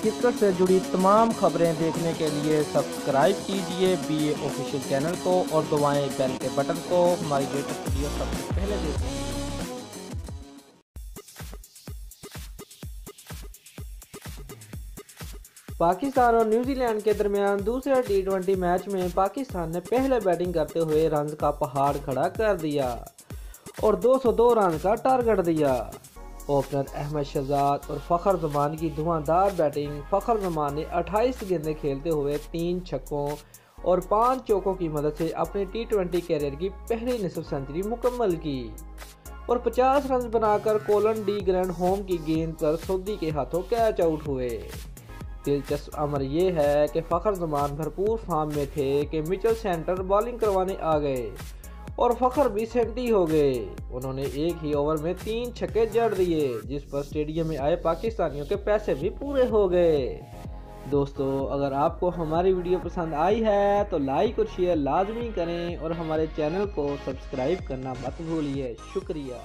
Cricket से जुड़ी तमाम खबरें देखने के लिए सब्सक्राइब कीजिए BA ऑफिशियल चैनल को और दबाएं बेल के बटन को हमारी लेटेस्ट वीडियो सबसे पहले देखें। पाकिस्तान और न्यूजीलैंड के दरमियान दूसरे T20 मैच में पाकिस्तान ने पहले बैटिंग करते हुए रन का पहाड़ खड़ा कर दिया और 202 रन का टारगेट दिया। ओपनर अहमद शहजाद और फ़खर जमान की धुआंधार बैटिंग। फ़खर जमान ने 28 गेंदें खेलते हुए 3 छक्कों और 5 चौकों की मदद से अपने T20 कैरियर की पहली निसफ सेंचुरी मुकम्मल की और 50 रन बनाकर कोलन डी ग्रैंड होम की गेंद पर सऊदी के हाथों कैच आउट हुए। दिलचस्प अमर ये है कि फ़खर जमान भरपूर फॉर्म में थे कि मिचेल सेंटर बॉलिंग करवाने आ गए और फ़खर भी सेंटी हो गए। उन्होंने एक ही ओवर में 3 छक्के जड़ दिए, जिस पर स्टेडियम में आए पाकिस्तानियों के पैसे भी पूरे हो गए। दोस्तों, अगर आपको हमारी वीडियो पसंद आई है तो लाइक और शेयर लाजमी करें और हमारे चैनल को सब्सक्राइब करना मत भूलिए। शुक्रिया।